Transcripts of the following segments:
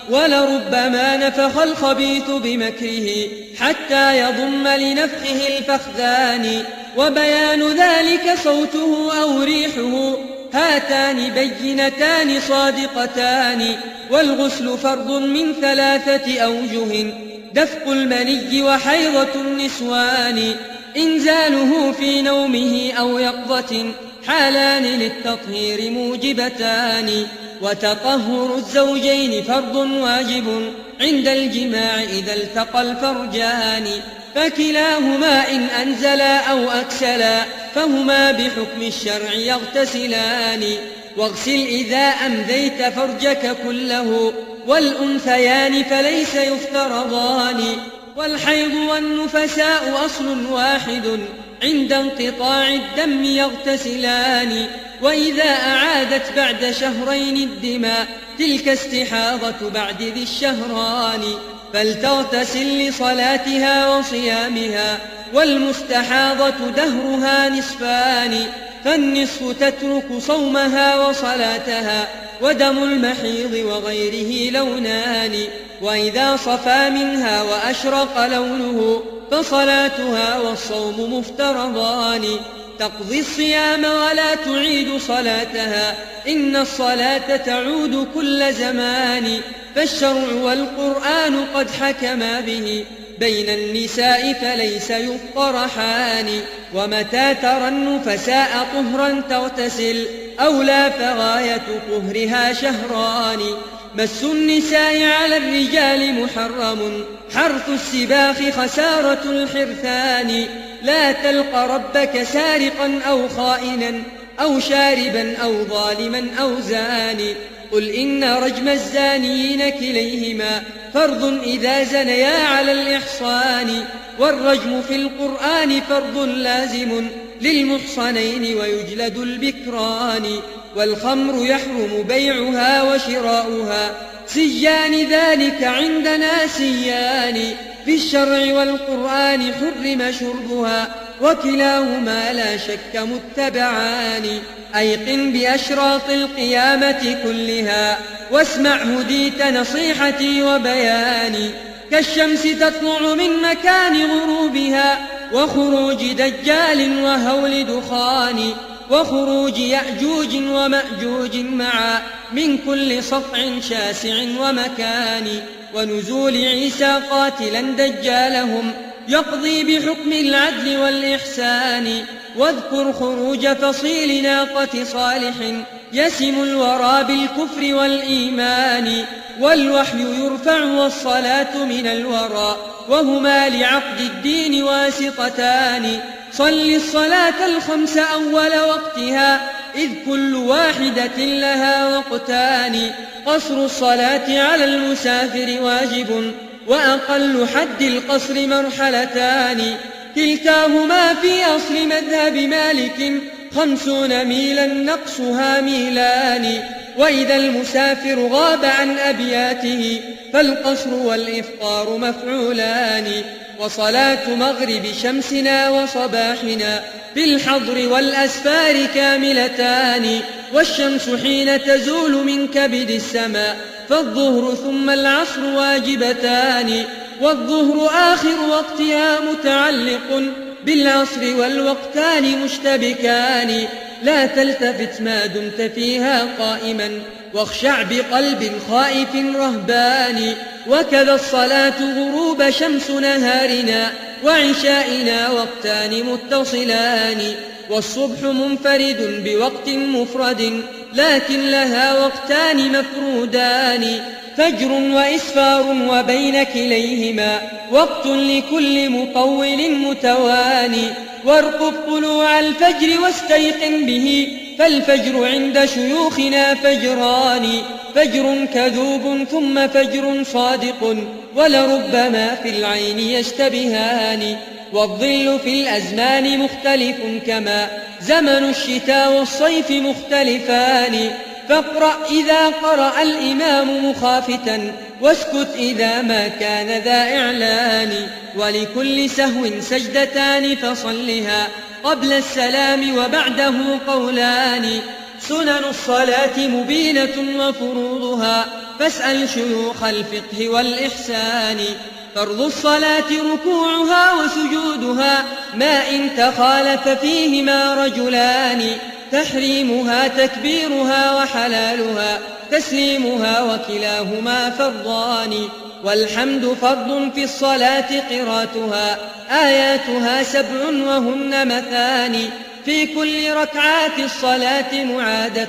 ولربما نفخ الخبيث بمكره حتى يضم لنفخه الفخذان، وبيان ذلك صوته أو ريحه، هاتان بينتان صادقتان. والغسل فرض من 3 أوجه: دفق المني وحيضة النسوان، إنزاله في نومه أو يقظة، حالان للتطهير موجبتان. وتطهر الزوجين فرض واجب عند الجماع إذا التقى الفرجان، فكلاهما إن أنزلا أو أكسلا فهما بحكم الشرع يغتسلان. واغسل إذا أمذيت فرجك كله، والأنثيان فليس يفترضان. والحيض والنفساء أصل واحد عند انقطاع الدم يغتسلان. وإذا أعادت بعد شهرين الدماء تلك استحاضة بعد ذي الشهران، فلتغتسل لصلاتها وصيامها، والمستحاضة دهرها نصفان، فالنصف تترك صومها وصلاتها، ودم المحيض وغيره لونان. وإذا صفى منها وأشرق لونه فصلاتها والصوم مفترضان. تقضي الصيام ولا تعيد صلاتها، إن الصلاة تعود كل زمان. فالشرع والقرآن قد حكما به بين النساء فليس يفطرحان. ومتى ترى النفساء طهرا تغتسل، أو لا فغاية طهرها شهران. مس النساء على الرجال محرم، حرث السباخ خسارة الحرثان. لا تلق ربك سارقا أو خائنا أو شاربا أو ظالما أو زاني. قل إن رجم الزانيين كليهما فرض إذا زنيا على الإحصان. والرجم في القرآن فرض لازم للمحصنين ويجلد البكران. والخمر يحرم بيعها وشراؤها، سيان ذلك عندنا سيان. في الشرع والقرآن حرم شربها، وكلاهما لا شك متبعان. أيقن بأشراط القيامة كلها، واسمع هديت نصيحتي وبياني. كالشمس تطلع من مكان غروبها، وخروج دجال وهول دخان، وخروج يأجوج ومأجوج معا من كل صفع شاسع ومكان. ونزول عيسى قاتلا دجالهم يقضي بحكم العدل والإحسان. واذكر خروج فصيل ناقة صالح يسم الورى بالكفر والإيمان. والوحي يرفع والصلاة من الورى، وهما لعقد الدين واسطتان. صل الصلاة الخمس أول وقتها، إذ كل واحدة لها وقتان. قصر الصلاة على المسافر واجب، وأقل حد القصر مرحلتان. كلتاهما في أصل مذهب مالك 50 ميلا نقصها ميلان. وإذا المسافر غاب عن أبياته فالقصر والإفطار مفعولان. وصلاة مغرب شمسنا وصباحنا في الحضر والأسفار كاملتان. والشمس حين تزول من كبد السماء فالظهر ثم العصر واجبتان. والظهر آخر وقتها متعلق بالعصر والوقتان مشتبكان. لا تلتفت ما دمت فيها قائما، واخشع بقلب خائف رهبان. وكذا الصلاة غروب شمس نهارنا وعشائنا وقتان متصلان. والصبح منفرد بوقت مفرد، لكن لها وقتان مفرودان. فجر وإسفار وبين كليهما وقت لكل مطول متواني. وارقب طلوع الفجر واستيقن به، فالفجر عند شيوخنا فجران. فجر كذوب ثم فجر صادق، ولربما في العين يشتبهان. والظل في الأزمان مختلف كما زمن الشتاء والصيف مختلفان. فاقرأ إذا قرأ الإمام مخافتا، واسكت إذا ما كان ذا إعلان. ولكل سهو سجدتان فصلها قبل السلام وبعده قولان. سنن الصلاة مبينة وفروضها فاسأل شيوخ الفقه والإحسان. فرض الصلاة ركوعها وسجودها، ما إن تخالف فيهما رجلان. تحريمها تكبيرها وحلالها تسليمها، وكلاهما فرضان. والحمد فرض في الصلاة قراءتها، آياتها 7 وهن مثاني. في كل ركعات الصلاة معادة،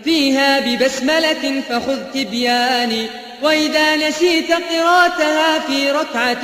فيها ببسملة فخذ تبياني. وإذا نسيت قراءتها في ركعة،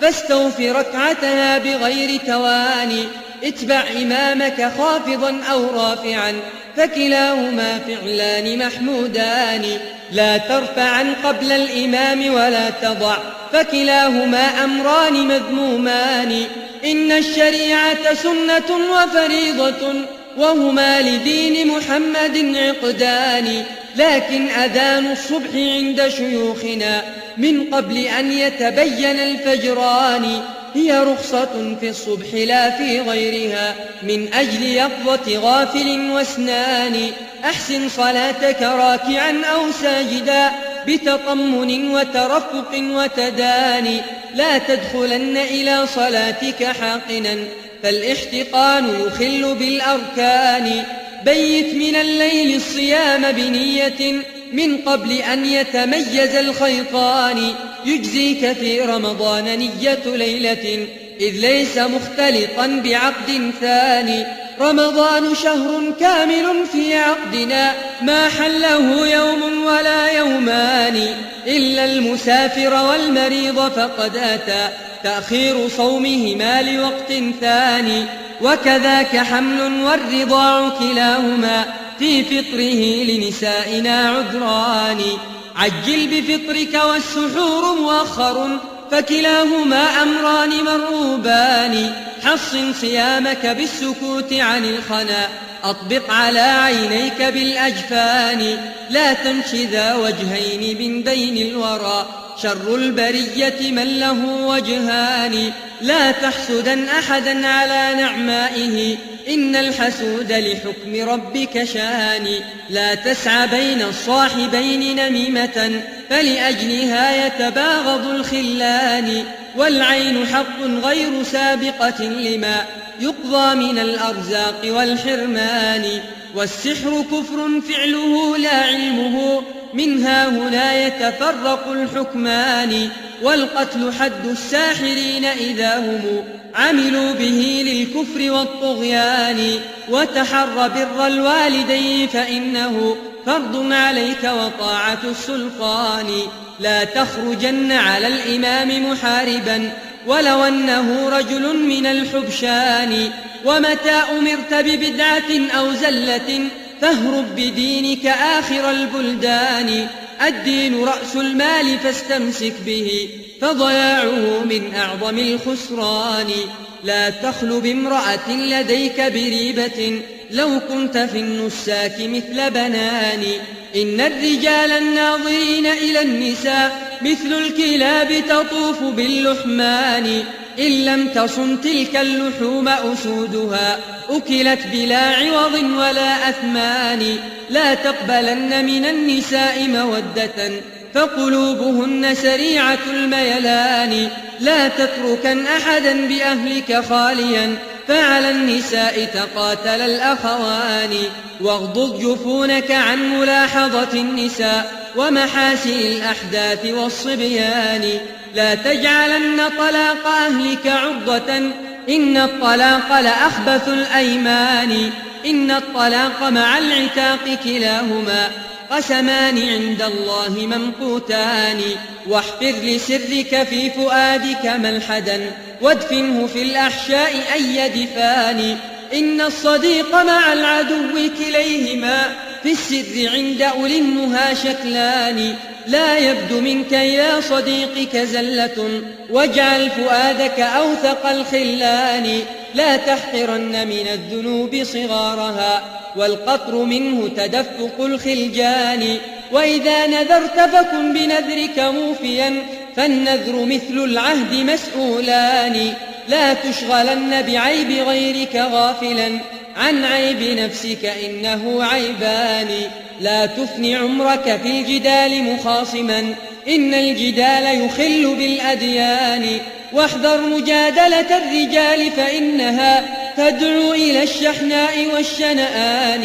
فاستوف ركعتها بغير تواني. اتبع إمامك خافضا أو رافعا، فكلاهما فعلان محمودان. لا ترفعا قبل الإمام ولا تضع، فكلاهما أمران مذمومان. إن الشريعة سنة وفريضة، وهما لدين محمد عقدان. لكن أذان الصبح عند شيوخنا من قبل أن يتبين الفجران، هي رخصة في الصبح لا في غيرها، من أجل يقظة غافل واسنان. أحسن صلاتك راكعا أو ساجدا، بتطمن وترفق وتداني. لا تدخلن إلى صلاتك حاقنا، فالاحتقان يخل بالأركان. بيت من الليل الصيام بنية، من قبل أن يتميز الخيطان. يجزيك في رمضان نية ليلة، إذ ليس مختلطا بعقد ثاني. رمضان شهر كامل في عقدنا، ما حله يوم ولا يومان. إلا المسافر والمريض فقد أتى تأخير صومهما لوقت ثاني. وكذاك حمل والرضاع، كلاهما في فطره لنسائنا عذران. عجل بفطرك والسحور مؤخر، فكلاهما أمران مرغوبان. حصن صيامك بالسكوت عن الخنا، أطبق على عينيك بالأجفان. لا تمش ذا وجهين من بين الورى، شر البرية من له وجهان. لا تحسدن أحدا على نعمائه، إن الحسود لحكم ربك شان. لا تسعى بين الصاحبين نميمة، فلأجلها يتباغض الخلان. والعين حق غير سابقة لما يقضى من الأرزاق والحرمان. والسحر كفر فعله لا علمه، منها هنا يتفرق الحكمان. والقتل حد الساحرين إذا هم عملوا به للكفر والطغيان. وتحر بر الوالدين فإنه فرض عليك وطاعة السلطان. لا تخرجن على الإمام محاربا، ولو أنه رجل من الحبشان. ومتى أمرت ببدعة أو زلة، فاهرب بدينك آخر البلدان. الدين رأس المال فاستمسك به، فضياعه من أعظم الخسران. لا تخل بامرأة لديك بريبة، لو كنت في النساك مثل بنان. إن الرجال الناظرين إلى النساء مثل الكلاب تطوف باللحمان. إن لم تصن تلك اللحوم أسودها، أكلت بلا عوض ولا أثمان. لا تقبلن من النساء مودة، فقلوبهن سريعة الميلان. لا تتركن أحدا بأهلك خاليا، فعلى النساء تقاتل الأخوان. واغضض جفونك عن ملاحظة النساء ومحاسن الأحداث والصبيان. لا تجعلن طلاق أهلك عرضة، إن الطلاق لأخبث الأيمان. إن الطلاق مع العتاق كلاهما قسمان عند الله ممقوتان. واحفظ لسرك في فؤادك ملحدا، وادفنه في الأحشاء أي دفان. إن الصديق مع العدو كليهما في السر عند أولي النهى شكلان. لا يبدو منك يا صديقك زلة، واجعل فؤادك أوثق الخلان. لا تحقرن من الذنوب صغارها، والقطر منه تدفق الخلجان. وإذا نذرت فكن بنذرك موفيا، فالنذر مثل العهد مسؤولان. لا تشغلن بعيب غيرك غافلا عن عيب نفسك، إنه عيبان. لا تفن عمرك في الجدال مخاصما، إن الجدال يخل بالأديان. واحذر مجادلة الرجال فإنها تدعو إلى الشحناء والشنآن.